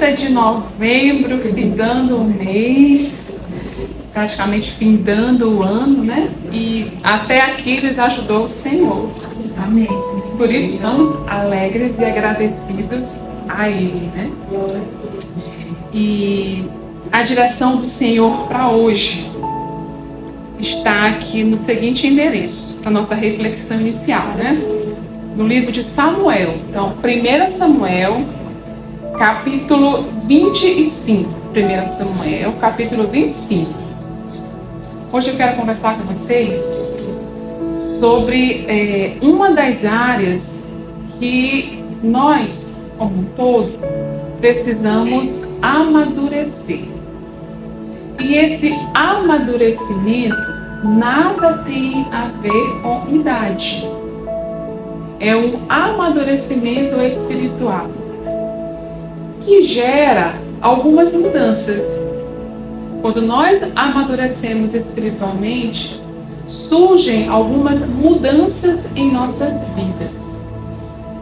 30 de novembro, findando o mês, praticamente findando o ano, né? E até aqui nos ajudou o Senhor. Amém. Por isso estamos alegres e agradecidos a Ele, né? E a direção do Senhor para hoje está aqui no seguinte endereço, para nossa reflexão inicial, né? No livro de Samuel. Então, 1 Samuel, capítulo 25. 1 Samuel, capítulo 25. Hoje eu quero conversar com vocês sobre uma das áreas que nós, como um todo, precisamos amadurecer. E esse amadurecimento nada tem a ver com idade. É um amadurecimento espiritual que gera algumas mudanças. Quando nós amadurecemos espiritualmente, surgem algumas mudanças em nossas vidas.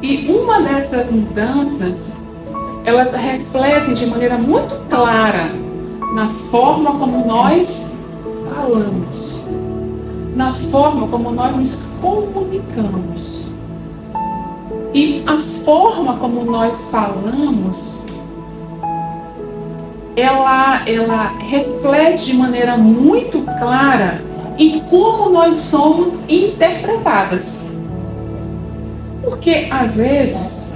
E uma dessas mudanças, elas refletem de maneira muito clara na forma como nós falamos, na forma como nós nos comunicamos. E a forma como nós falamos, ela reflete de maneira muito clara em como nós somos interpretadas. Porque, às vezes,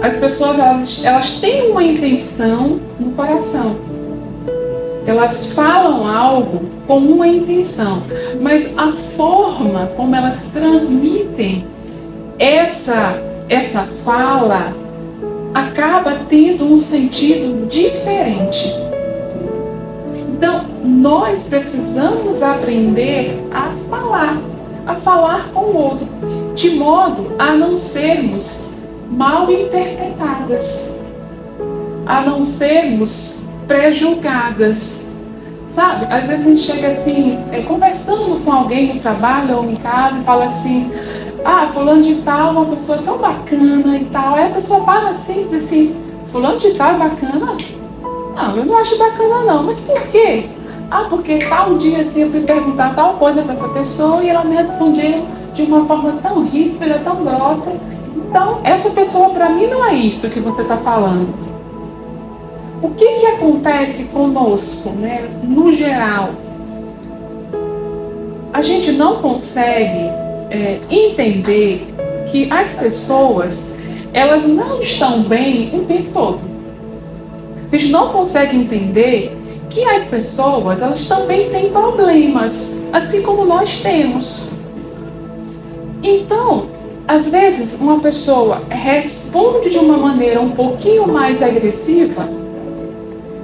as pessoas elas têm uma intenção no coração. Elas falam algo com uma intenção, mas a forma como elas transmitem essa fala acaba tendo um sentido diferente. Então, nós precisamos aprender a falar com o outro, de modo a não sermos mal interpretadas, a não sermos prejulgadas. Sabe, às vezes a gente chega assim, conversando com alguém no trabalho ou em casa e fala assim: fulano de tal é uma pessoa tão bacana e tal. Aí a pessoa para assim e diz assim: fulano de tal é bacana? Não, eu não acho bacana não. Mas por quê? Porque tal dia assim eu fui perguntar tal coisa para essa pessoa e ela me respondeu de uma forma tão ríspida, tão grossa. Então, essa pessoa para mim não é isso que você está falando. O que acontece conosco, né, no geral? A gente não consegue entender que as pessoas, elas não estão bem o tempo todo. A gente não consegue entender que as pessoas, elas também têm problemas, assim como nós temos. Então, às vezes, uma pessoa responde de uma maneira um pouquinho mais agressiva,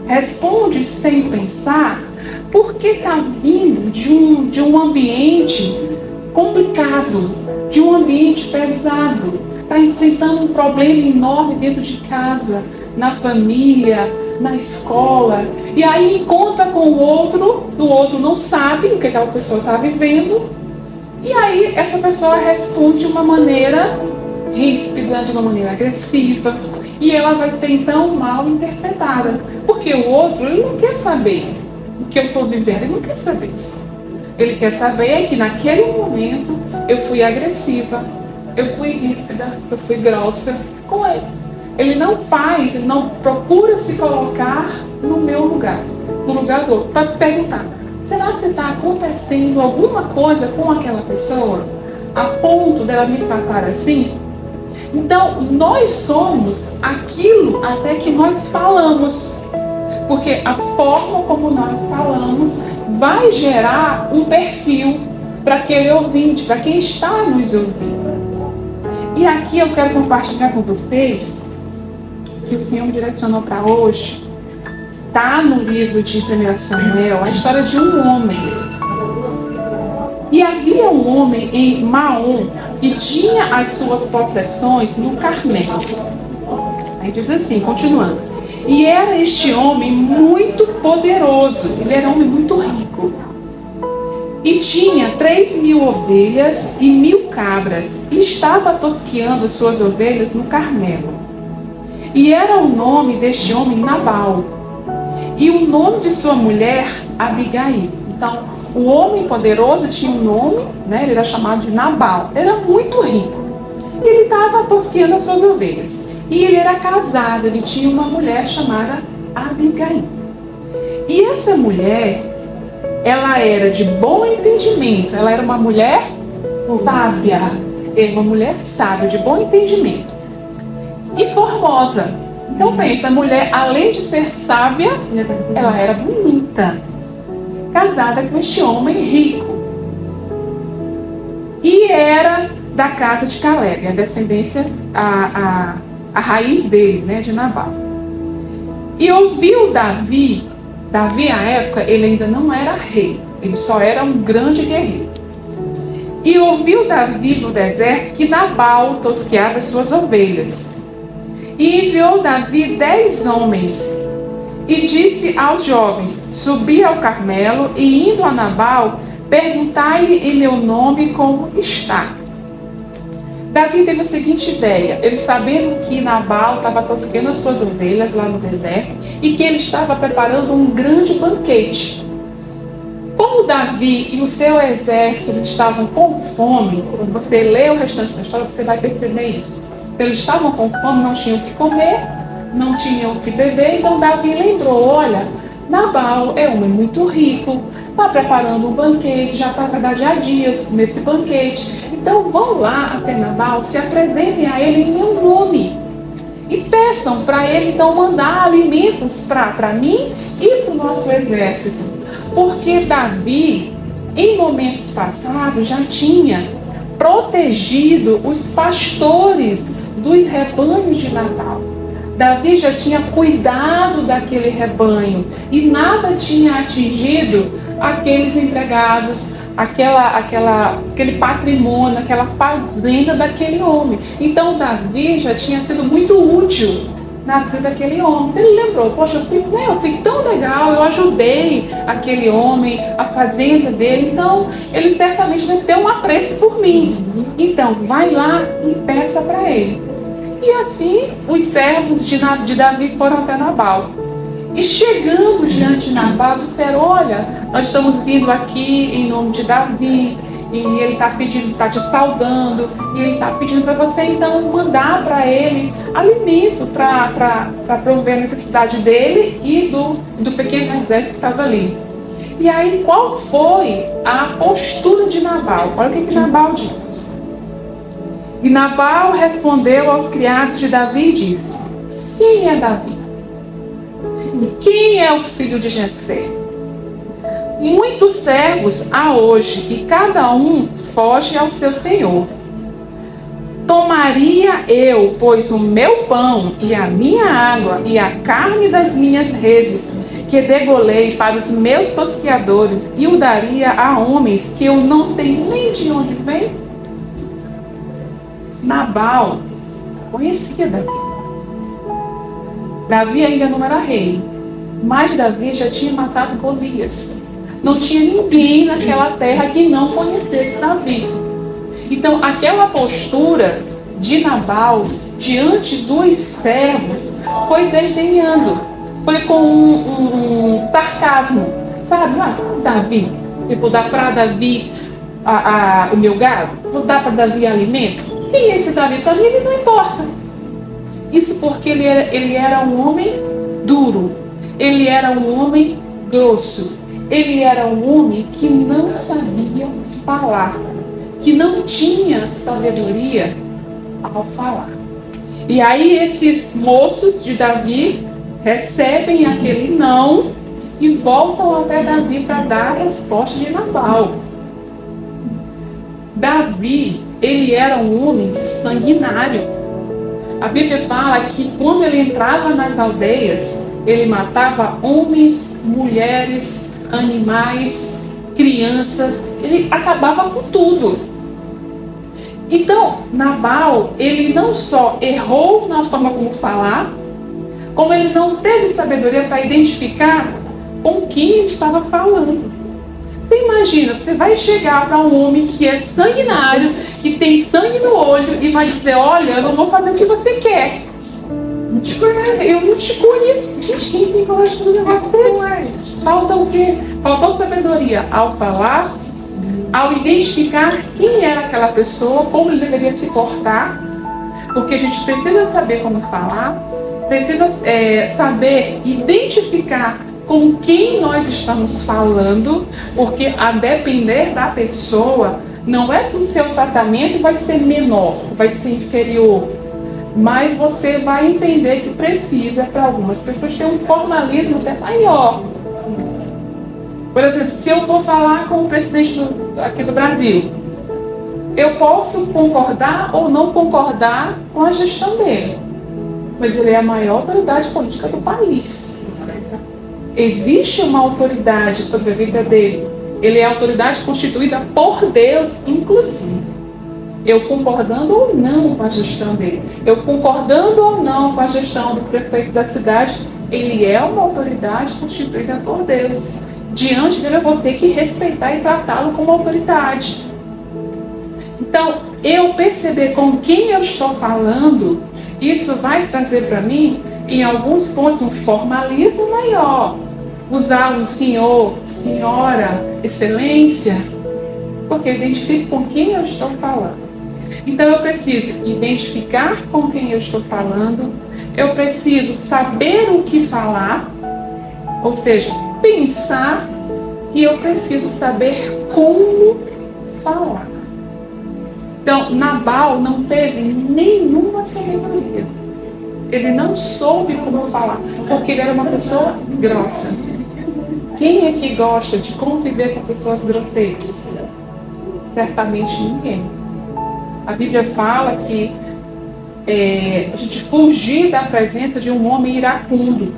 responde sem pensar, porque está vindo de um ambiente complicado, de um ambiente pesado, está enfrentando um problema enorme dentro de casa, na família, na escola, e aí encontra com o outro não sabe o que aquela pessoa está vivendo, e aí essa pessoa responde de uma maneira ríspida, de uma maneira agressiva, e ela vai ser então mal interpretada, porque o outro, ele não quer saber o que eu estou vivendo, ele não quer saber isso. Ele quer saber que naquele momento eu fui agressiva, eu fui ríspida, eu fui grossa com ele. Ele não procura se colocar no meu lugar, no lugar do outro, para se perguntar: será que está acontecendo alguma coisa com aquela pessoa a ponto dela me tratar assim? Então, nós somos aquilo até que nós falamos. Porque a forma como nós falamos vai gerar um perfil para aquele ouvinte, para quem está nos ouvindo. E aqui eu quero compartilhar com vocês que o Senhor me direcionou para hoje. Está no livro de 1 Samuel, a história de um homem. E havia um homem em Maom que tinha as suas possessões no Carmelo. Aí diz assim, continuando: e era este homem muito poderoso, ele era um homem muito rico. E tinha 3.000 ovelhas e 1.000 cabras, e estava tosqueando suas ovelhas no Carmelo. E era o nome deste homem Nabal. E o nome de sua mulher, Abigail. Então, o homem poderoso tinha um nome, né? Ele era chamado de Nabal. Era muito rico. E ele estava tosqueando as suas ovelhas. E ele era casado, ele tinha uma mulher chamada Abigail. E essa mulher, ela era de bom entendimento. Ela era uma mulher sábia. Era uma mulher sábia, de bom entendimento. E formosa. Então pensa, a mulher, além de ser sábia, ela era bonita. Casada com este homem rico. E era da casa de Caleb, a descendência, a raiz dele, né, de Nabal. E ouviu Davi, à época, ele ainda não era rei, ele só era um grande guerreiro. E ouviu Davi no deserto que Nabal tosqueava suas ovelhas. E enviou Davi 10 homens, e disse aos jovens: subi ao Carmelo, e indo a Nabal, perguntai-lhe em meu nome como está. Davi teve a seguinte ideia, ele sabendo que Nabal estava tosqueando as suas ovelhas lá no deserto, e que ele estava preparando um grande banquete. Como Davi e o seu exército estavam com fome, quando você lê o restante da história, você vai perceber isso. Eles estavam com fome, não tinham o que comer, não tinham o que beber, então Davi lembrou, olha, Nabal é um homem muito rico, está preparando um banquete, já está há dias nesse banquete, então vão lá até Nabal, se apresentem a ele em meu nome e peçam para ele então mandar alimentos para mim e para o nosso exército, porque Davi, em momentos passados, já tinha protegido os pastores dos rebanhos de Nabal. Davi já tinha cuidado daquele rebanho e nada tinha atingido aqueles empregados, aquele patrimônio, aquela fazenda daquele homem. Então Davi já tinha sido muito útil na vida daquele homem. Ele lembrou, poxa, eu fui tão legal, eu ajudei aquele homem, a fazenda dele, então ele certamente deve ter um apreço por mim. Então vai lá e peça para ele. E assim os servos de Davi foram até Nabal. E chegando diante de Nabal, disseram, olha, nós estamos vindo aqui em nome de Davi, e ele está pedindo, está te saudando, e ele está pedindo para você então mandar para ele alimento para prover a necessidade dele e do pequeno exército que estava ali. E aí, qual foi a postura de Nabal? Olha o que Nabal disse. E Nabal respondeu aos criados de Davi e disse, quem é Davi? E quem é o filho de Jessé? Muitos servos há hoje, e cada um foge ao seu senhor. Tomaria eu, pois, o meu pão e a minha água e a carne das minhas reses, que degolei para os meus tosqueadores, e o daria a homens que eu não sei nem de onde vem? Nabal conhecia Davi. Davi ainda não era rei, mas Davi já tinha matado Golias. Não tinha ninguém naquela terra que não conhecesse Davi. Então, aquela postura de Nabal diante dos servos foi desdenhando, foi com um sarcasmo, sabe? Davi, eu vou dar para Davi o meu gado, vou dar para Davi alimento. Quem é esse Davi? Para mim ele não importa. Isso porque ele era um homem duro, ele era um homem grosso, ele era um homem que não sabia falar, que não tinha sabedoria ao falar. E aí esses moços de Davi recebem aquele não e voltam até Davi para dar a resposta de Nabal. Davi, ele era um homem sanguinário. A Bíblia fala que quando ele entrava nas aldeias, ele matava homens, mulheres, animais, crianças, ele acabava com tudo. Então, Nabal, ele não só errou na forma como falar, como ele não teve sabedoria para identificar com quem ele estava falando. Você imagina, você vai chegar para um homem que é sanguinário, que tem sangue no olho, e vai dizer, olha, eu não vou fazer o que você quer. Eu não te conheço. Gente, quem gosta de um negócio desse? Falta o quê? Faltou sabedoria ao falar, ao identificar quem era aquela pessoa, como ele deveria se portar, porque a gente precisa saber como falar, precisa saber identificar com quem nós estamos falando, porque a depender da pessoa, não é que o seu tratamento vai ser menor, vai ser inferior, mas você vai entender que precisa, para algumas pessoas, ter um formalismo até maior. Por exemplo, se eu vou falar com o presidente aqui do Brasil, eu posso concordar ou não concordar com a gestão dele, mas ele é a maior autoridade política do país. Existe uma autoridade sobre a vida dele. Ele é a autoridade constituída por Deus, inclusive. Eu concordando ou não com a gestão dele, eu concordando ou não com a gestão do prefeito da cidade, ele é uma autoridade constituída por Deus. Diante dele eu vou ter que respeitar e tratá-lo como autoridade. Então, eu perceber com quem eu estou falando, isso vai trazer para mim, em alguns pontos, um formalismo maior. Usar um senhor, senhora, excelência, porque eu identifico com quem eu estou falando. Então, eu preciso identificar com quem eu estou falando, eu preciso saber o que falar, ou seja, pensar, e eu preciso saber como falar. Então, Nabal não teve nenhuma sabedoria. Ele não soube como falar, porque ele era uma pessoa grossa. Quem aqui gosta de conviver com pessoas grosseiras? Certamente ninguém. A Bíblia fala que a gente fugir da presença de um homem iracundo,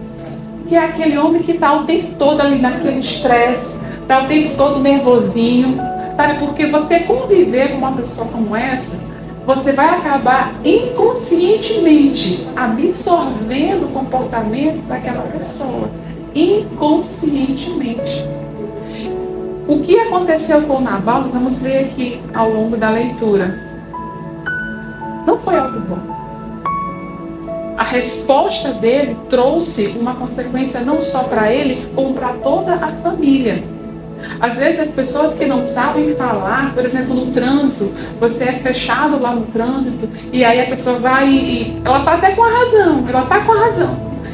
que é aquele homem que está o tempo todo ali naquele estresse, está o tempo todo nervosinho, sabe? Porque você conviver com uma pessoa como essa, você vai acabar inconscientemente absorvendo o comportamento daquela pessoa. Inconscientemente. O que aconteceu com Nabal, nós vamos ver aqui ao longo da leitura. Não foi algo bom. A resposta dele trouxe uma consequência não só para ele, como para toda a família. Às vezes as pessoas que não sabem falar, por exemplo, no trânsito, você é fechado lá no trânsito, e aí a pessoa vai e ela está até com a razão,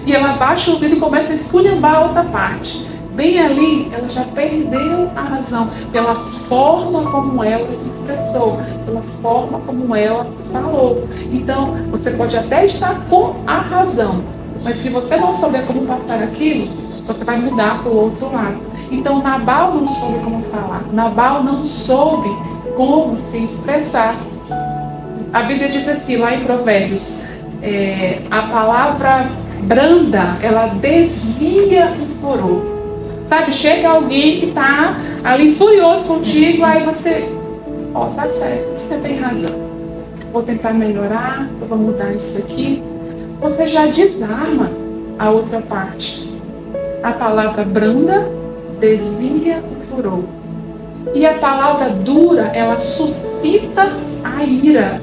e ela baixa o vidro e começa a esculhambar a outra parte. Bem ali, ela já perdeu a razão, pela forma como ela se expressou, pela forma como ela falou. Então, você pode até estar com a razão, mas se você não souber como passar aquilo, você vai mudar para o outro lado. Então, Nabal não soube como falar, Nabal não soube como se expressar. A Bíblia diz assim, lá em Provérbios, a palavra branda, ela desvia o furor. Sabe, chega alguém que está ali furioso contigo, aí você, tá certo, você tem razão. Vou tentar melhorar, eu vou mudar isso aqui. Você já desarma a outra parte. A palavra branda desvia o furor. E a palavra dura, ela suscita a ira.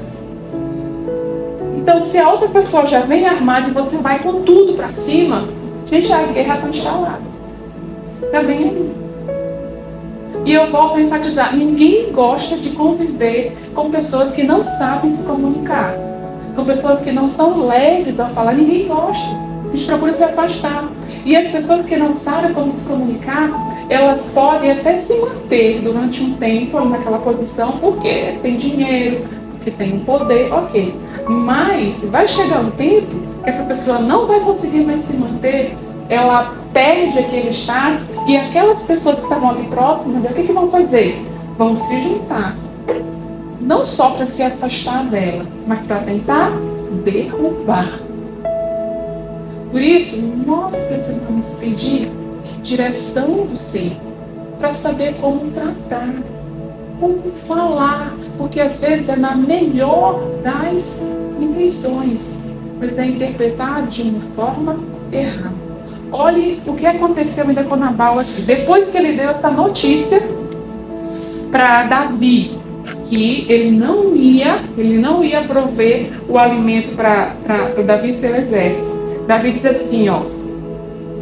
Então, se a outra pessoa já vem armada e você vai com tudo para cima, gente, a guerra está instalada. Está bem aí. E eu volto a enfatizar, ninguém gosta de conviver com pessoas que não sabem se comunicar, com pessoas que não são leves ao falar, ninguém gosta. A gente procura se afastar. E as pessoas que não sabem como se comunicar, elas podem até se manter durante um tempo ali naquela posição, porque tem dinheiro, porque tem um poder, ok. Mas vai chegar um tempo que essa pessoa não vai conseguir mais se manter, ela perde aquele status, e aquelas pessoas que estavam ali próximas, o que vão fazer? Vão se juntar. Não só para se afastar dela, mas para tentar derrubar. Por isso, nós precisamos pedir direção do Senhor para saber como tratar, como falar, porque às vezes é na melhor das intenções, mas é interpretado de uma forma errada. Olhe o que aconteceu ainda com Nabal aqui. Depois que ele deu essa notícia para Davi, que ele não ia prover o alimento para Davi e seu exército. Davi diz assim, ó: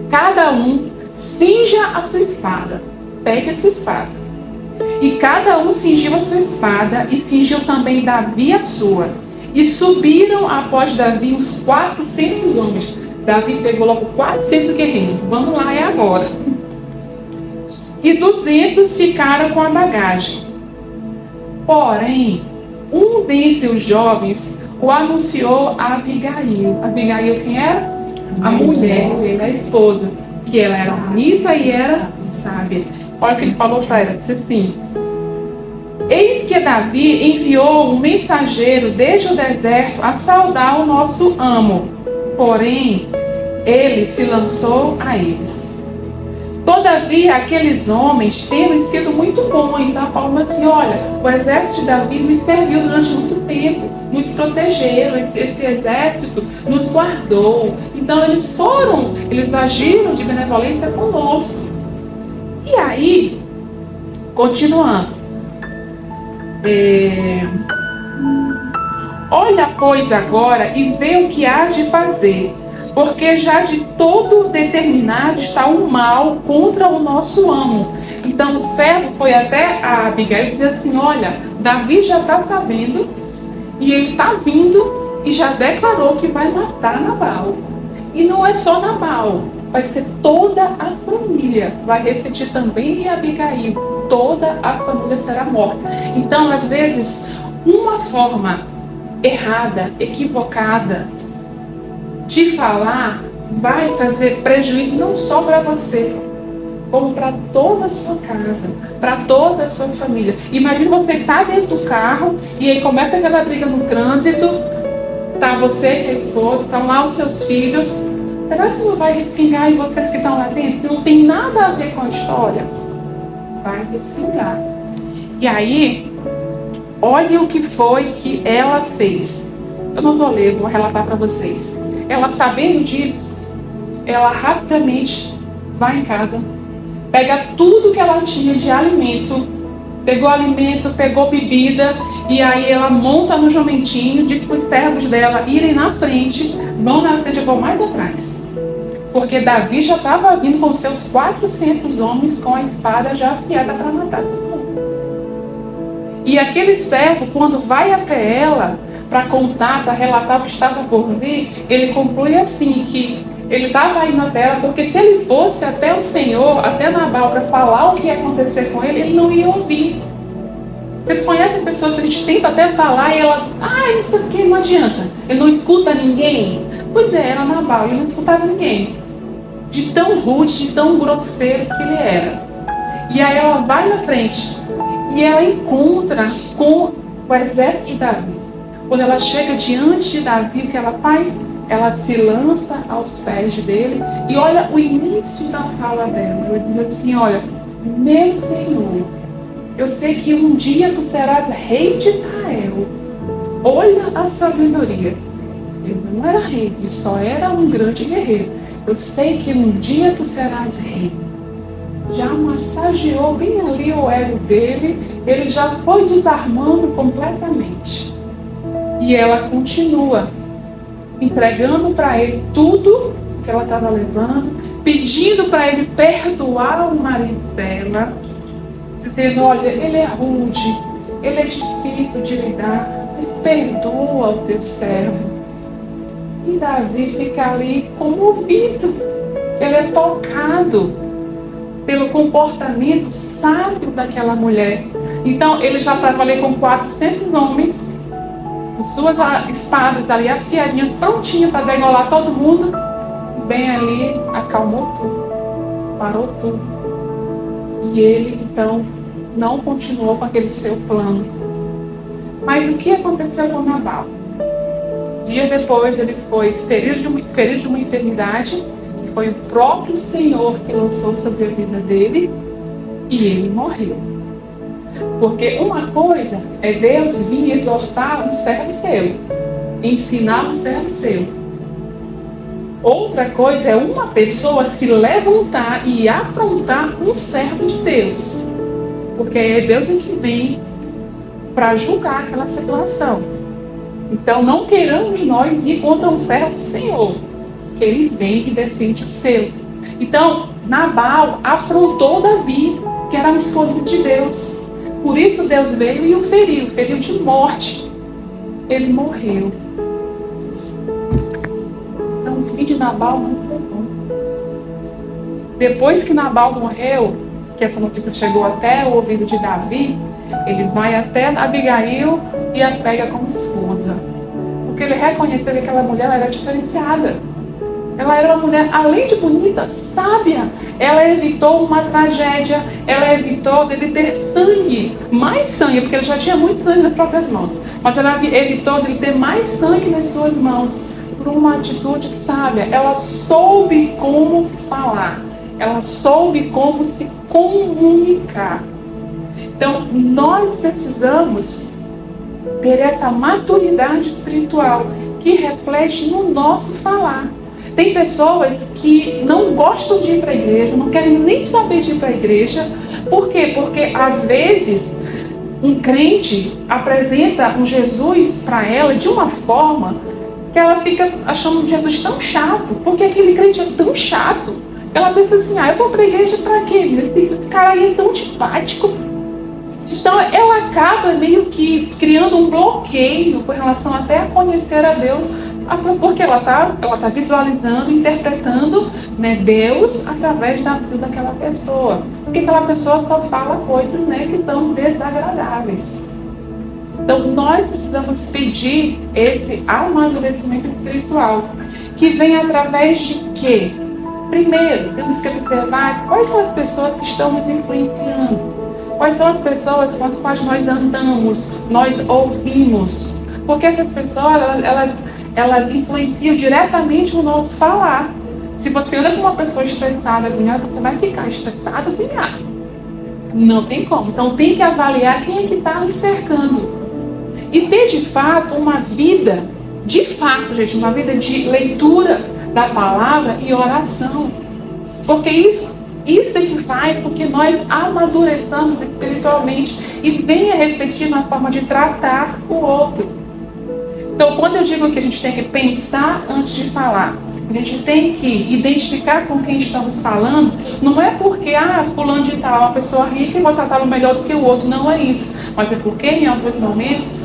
cada um cinja a sua espada, pegue a sua espada. E cada um cingiu a sua espada, e cingiu também Davi a sua. E subiram após Davi uns 400 homens. Davi pegou logo 400 guerreiros. Vamos lá, é agora. E 200 ficaram com a bagagem. Porém, um dentre os jovens o anunciou a Abigail. Abigail quem era? A mulher dele, a esposa. Que ela era bonita e era sábia. Olha o que ele falou para ela. Disse assim: eis que Davi enviou um mensageiro desde o deserto a saudar o nosso amo. Porém, ele se lançou a eles. Todavia, aqueles homens tendo sido muito bons, ela falando assim: olha, o exército de Davi nos serviu durante muito tempo, nos protegeram, esse exército nos guardou. Então eles agiram de benevolência conosco. E aí, continuando, olha, pois, agora e vê o que hás de fazer, porque já de todo determinado está o mal contra o nosso amo. Então o servo foi até a Abigail e disse assim: olha, Davi já está sabendo e ele está vindo e já declarou que vai matar Nabal. E não é só Nabal, vai ser toda a família, vai refletir também em Abigail, toda a família será morta. Então, às vezes, uma forma errada, equivocada de falar vai trazer prejuízo não só para você, como para toda a sua casa, para toda a sua família. Imagina você estar dentro do carro e aí começa aquela briga no trânsito, tá você que é a esposa, estão lá os seus filhos. Será que não vai respingar em vocês que estão lá dentro? Que não tem nada a ver com a história? Vai respingar. E aí, olha o que foi que ela fez. Eu não vou ler, vou relatar para vocês. Ela, sabendo disso, ela rapidamente vai em casa, pega tudo que ela tinha de alimento, pegou bebida, e aí ela monta no jumentinho, diz para os servos dela irem na frente, vão na frente, eu vou mais atrás. Porque Davi já estava vindo com seus 400 homens com a espada já afiada para matar todo mundo. E aquele servo, quando vai até ela, para contar, para relatar o que estava por vir, ele conclui assim, que ele estava indo até ela, porque se ele fosse até o Senhor, até Nabal, para falar o que ia acontecer com ele, ele não ia ouvir. Vocês conhecem pessoas que a gente tenta até falar e ela, não sei o que, não adianta, ele não escuta ninguém. Pois é, era Nabal, ele não escutava ninguém. De tão rude, de tão grosseiro que ele era. E aí ela vai na frente e ela encontra com o exército de Davi. Quando ela chega diante de Davi, o que ela faz? Ela se lança aos pés dele e olha o início da fala dela. Ela diz assim: olha, meu Senhor, eu sei que um dia tu serás rei de Israel. Olha a sabedoria. Ele não era rei, ele só era um grande guerreiro. Eu sei que um dia tu serás rei. Já massageou bem ali o ego dele, ele já foi desarmando completamente. E ela continua entregando para ele tudo que ela estava levando, pedindo para ele perdoar o marido dela, dizendo: olha, ele é rude, ele é difícil de lidar, mas perdoa o teu servo. E Davi fica ali comovido, ele é tocado pelo comportamento sábio daquela mulher. Então ele já estava ali com 400 homens, com suas espadas ali afiadinhas, prontinhas para degolar todo mundo. Bem ali, acalmou tudo, parou tudo. E ele então não continuou com aquele seu plano. Mas o que aconteceu com Nabal? Dia depois ele foi ferido de uma enfermidade, e foi o próprio Senhor que lançou sobre a vida dele, e ele morreu. Porque uma coisa é Deus vir exortar um servo seu, ensinar um servo seu. Outra coisa é uma pessoa se levantar e afrontar um servo de Deus. Porque é Deus que vem para julgar aquela situação. Então não queiramos nós ir contra um servo do Senhor. que ele vem e defende o seu. Então, Nabal afrontou Davi, que era um escolhido de Deus. Por isso Deus veio e o feriu de morte. Ele morreu. Então, o fim de Nabal não foi bom. Depois que Nabal morreu, que essa notícia chegou até o ouvido de Davi, ele vai até Abigail e a pega como esposa. Porque ele reconheceu que aquela mulher era diferenciada. Ela era uma mulher, além de bonita, sábia. Ela evitou uma tragédia. Ela evitou dele ter sangue. Mais sangue, porque ele já tinha muito sangue nas próprias mãos. Mas ela evitou dele ter mais sangue nas suas mãos. Por uma atitude sábia. Ela soube como falar. Ela soube como se comunicar. Então, nós precisamos ter essa maturidade espiritual que reflete no nosso falar. Tem pessoas que não gostam de ir para a igreja, não querem nem saber de ir para a igreja. Por quê? Porque às vezes um crente apresenta um Jesus para ela de uma forma que ela fica achando Jesus tão chato. Porque aquele crente é tão chato. Ela pensa assim, eu vou para a igreja para quê? Esse cara aí é tão antipático. Então ela acaba meio que criando um bloqueio com relação até a conhecer a Deus, porque ela tá visualizando, interpretando, né, Deus através da vida daquela pessoa. Porque aquela pessoa só fala coisas, né, que são desagradáveis. Então nós precisamos pedir esse amadurecimento espiritual, que vem através de quê? Primeiro, temos que observar quais são as pessoas que estão nos influenciando. Quais são as pessoas com as quais nós andamos, nós ouvimos. Porque essas pessoas, elas influenciam diretamente o nosso falar. Se você anda com uma pessoa estressada, agoniada, você vai ficar estressado, agoniado. Não tem como. Então tem que avaliar quem é que está nos cercando. E ter de fato uma vida, de fato, gente, uma vida de leitura da palavra e oração. Porque isso é que faz com que nós amadureçamos espiritualmente e venha refletir na forma de tratar o outro. Então, quando eu digo que a gente tem que pensar antes de falar, a gente tem que identificar com quem estamos falando, não é porque, fulano de tal é uma pessoa rica e vou tratá-lo melhor do que o outro, não é isso. Mas é porque, em alguns momentos,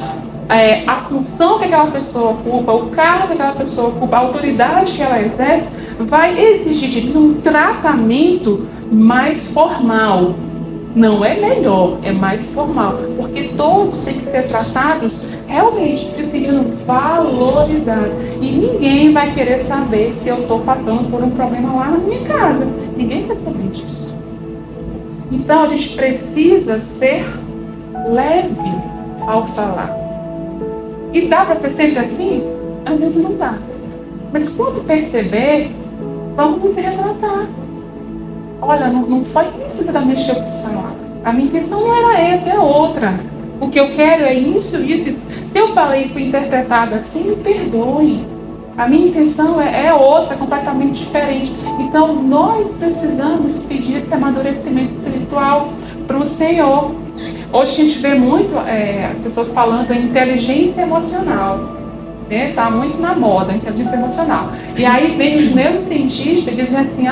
a função que aquela pessoa ocupa, o cargo que aquela pessoa ocupa, a autoridade que ela exerce, vai exigir de mim um tratamento mais formal. Não é melhor, é mais formal. Porque todos têm que ser tratados realmente se sentindo valorizados. E ninguém vai querer saber se eu estou passando por um problema lá na minha casa. Ninguém quer saber disso. Então a gente precisa ser leve ao falar. E dá para ser sempre assim? Às vezes não dá. Mas quando perceber, vamos nos retratar. Olha, não foi isso exatamente que eu quis falar. A minha intenção não era essa, é outra. O que eu quero é isso. Se eu falei e fui interpretado assim, me perdoe. A minha intenção é outra, completamente diferente. Então, nós precisamos pedir esse amadurecimento espiritual para o Senhor. Hoje a gente vê muito as pessoas falando em inteligência emocional. Está muito na moda, a inteligência emocional. E aí vem os neurocientistas e dizem assim,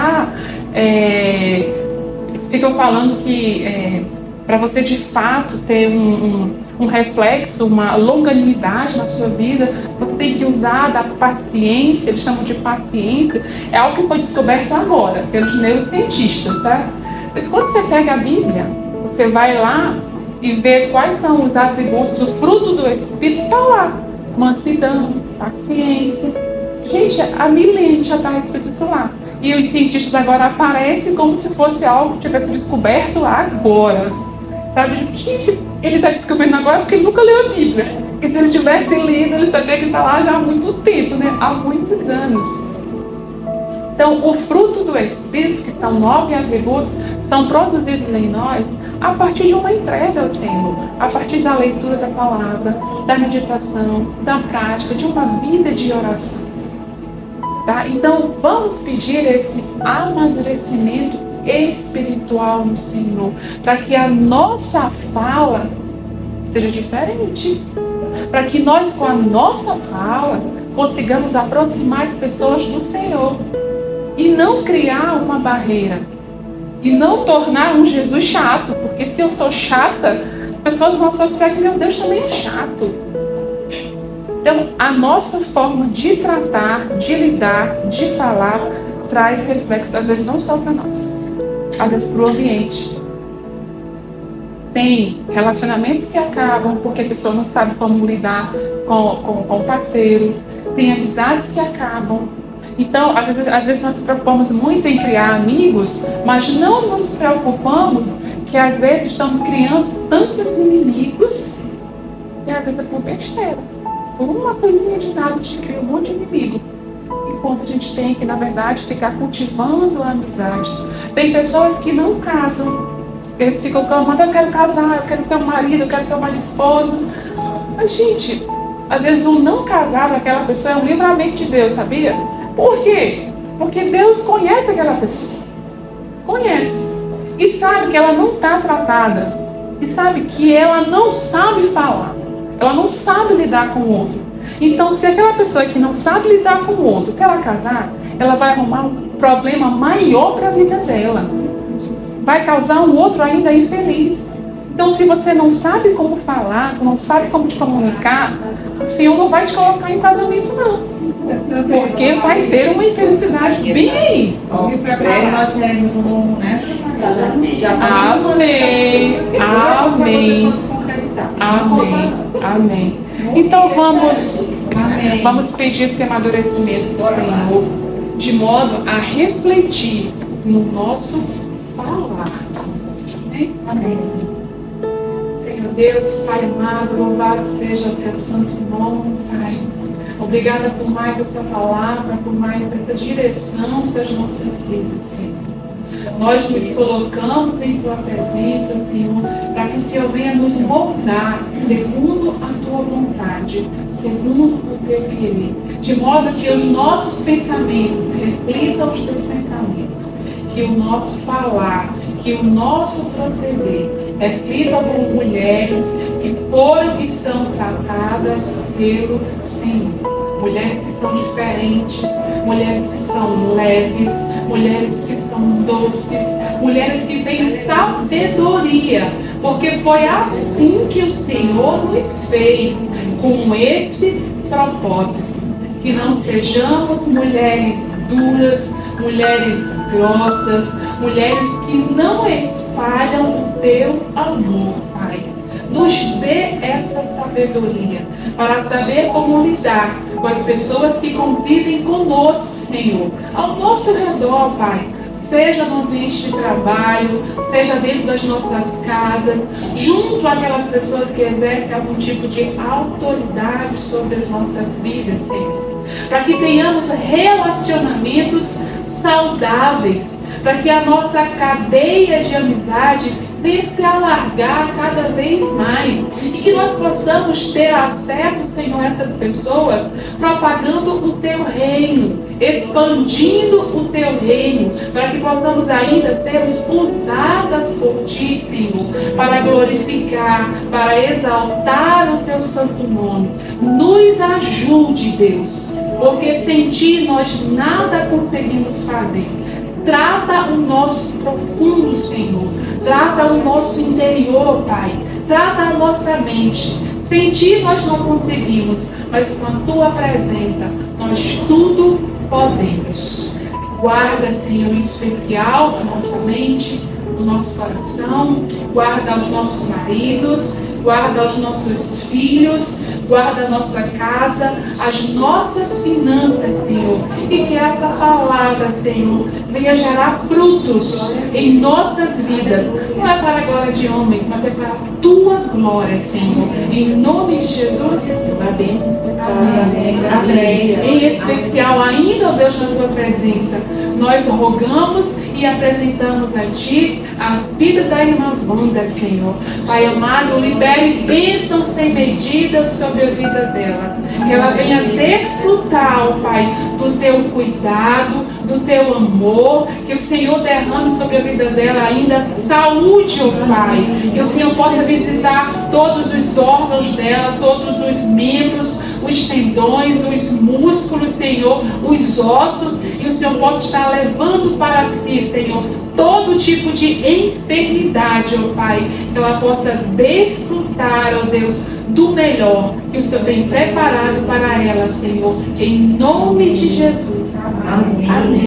ficam falando que para você de fato ter um reflexo, uma longanimidade na sua vida, você tem que usar da paciência, eles chamam de paciência, é algo que foi descoberto agora, pelos neurocientistas, tá? Mas quando você pega a Bíblia, você vai lá e vê quais são os atributos do fruto do Espírito, está lá. Mansidão, paciência. Gente, há milênios já está escrito isso lá. E os cientistas agora aparecem como se fosse algo que tivesse descoberto agora. Sabe? Gente, ele está descobrindo agora porque ele nunca leu a Bíblia. Porque se ele tivesse lido, ele sabia que está lá já há muito tempo, né? Há muitos anos. Então, o fruto do Espírito, que são 9 atributos, são produzidos em nós a partir de uma entrega ao Senhor, a partir da leitura da palavra, da meditação, da prática, de uma vida de oração. Tá? Então, vamos pedir esse amadurecimento espiritual no Senhor, para que a nossa fala seja diferente, para que nós, com a nossa fala, consigamos aproximar as pessoas do Senhor e não criar uma barreira e não tornar um Jesus chato, porque se eu sou chata, as pessoas vão associar que meu Deus também é chato. Então, a nossa forma de tratar, de lidar, de falar, traz reflexos, às vezes não só para nós, às vezes para o ambiente. Tem relacionamentos que acabam porque a pessoa não sabe como lidar com o parceiro. Tem amizades que acabam. Então, às vezes nós nos preocupamos muito em criar amigos, mas não nos preocupamos que às vezes estamos criando tantos inimigos e às vezes é por besteira. Por uma coisinha de nada a gente cria um monte de inimigo. Enquanto a gente tem que, na verdade, ficar cultivando amizades. Tem pessoas que não casam. Eles ficam clamando, eu quero casar, eu quero ter um marido, eu quero ter uma esposa. Mas, gente, às vezes o não casar daquela pessoa é um livramento de Deus, sabia? Por quê? Porque Deus conhece aquela pessoa. Conhece. E sabe que ela não está tratada. E sabe que ela não sabe falar. Ela não sabe lidar com o outro. Então, se aquela pessoa que não sabe lidar com o outro, se ela casar, ela vai arrumar um problema maior para a vida dela. Vai causar um outro ainda infeliz. Então, se você não sabe como falar, não sabe como te comunicar, o Senhor não vai te colocar em casamento, não. Porque vai ter uma infelicidade bem aí. Nós teremos um casamento. Amém. Amém. Amém. Amém. Então vamos pedir esse amadurecimento do Senhor, de modo a refletir no nosso falar. Amém. Senhor Deus, Pai amado, louvado seja o teu santo nome, Pai. Obrigada por mais essa palavra, por mais essa direção para as nossas vidas, Senhor. Nós nos colocamos em tua presença, Senhor, para que o Senhor venha nos moldar segundo a tua vontade, segundo o teu querer, de modo que os nossos pensamentos reflitam os teus pensamentos, que o nosso falar, que o nosso proceder reflita por mulheres que foram e são tratadas pelo Senhor. Mulheres que são diferentes, mulheres que são leves, mulheres que são doces, mulheres que têm sabedoria, porque foi assim que o Senhor nos fez, com esse propósito. Que não sejamos mulheres duras, mulheres grossas, mulheres que não espalham o teu amor, Pai. Nos dê essa sabedoria para saber como lidar com as pessoas que convivem conosco, Senhor, ao nosso redor, Pai. Seja no ambiente de trabalho, seja dentro das nossas casas, junto àquelas pessoas que exercem algum tipo de autoridade sobre as nossas vidas, Senhor. Para que tenhamos relacionamentos saudáveis, para que a nossa cadeia de amizade venha se alargar cada vez mais e que nós possamos ter acesso, Senhor, a essas pessoas, propagando o teu reino, expandindo o teu reino, para que possamos ainda sermos usadas por ti, Senhor, para glorificar, para exaltar o teu santo nome. Nos ajude, Deus, porque sem ti nós nada conseguimos fazer. Trata o nosso profundo, Senhor. Trata o nosso interior, Pai. Trata a nossa mente. Sem ti nós não conseguimos, mas com a tua presença nós tudo podemos. Guarda, Senhor, em especial a nossa mente, o nosso coração. Guarda os nossos maridos, guarda os nossos filhos, guarda a nossa casa, as nossas finanças, Senhor. E que essa palavra, Senhor, venha gerar frutos em nossas vidas. Não é para a glória de homens, mas é para a tua glória, Senhor. Em nome de Jesus. Amém. Amém. Em especial, ainda, ó Deus, na tua presença, nós rogamos e apresentamos a ti a vida da irmã Wanda, Senhor. Pai amado, libere bênçãos sem medida sobre a vida dela. Que ela venha desfrutar, ó Pai, do teu cuidado, do teu amor, que o Senhor derrame sobre a vida dela ainda saúde, ó Pai, que o Senhor possa visitar todos os órgãos dela, todos os membros, os tendões, os músculos, Senhor, os ossos, e o Senhor possa estar levando para si, Senhor, todo tipo de enfermidade, ó Pai, que ela possa desfrutar, ó Deus, do melhor que o Senhor tem preparado para ela, Senhor, em nome de Jesus. Amém. Amém.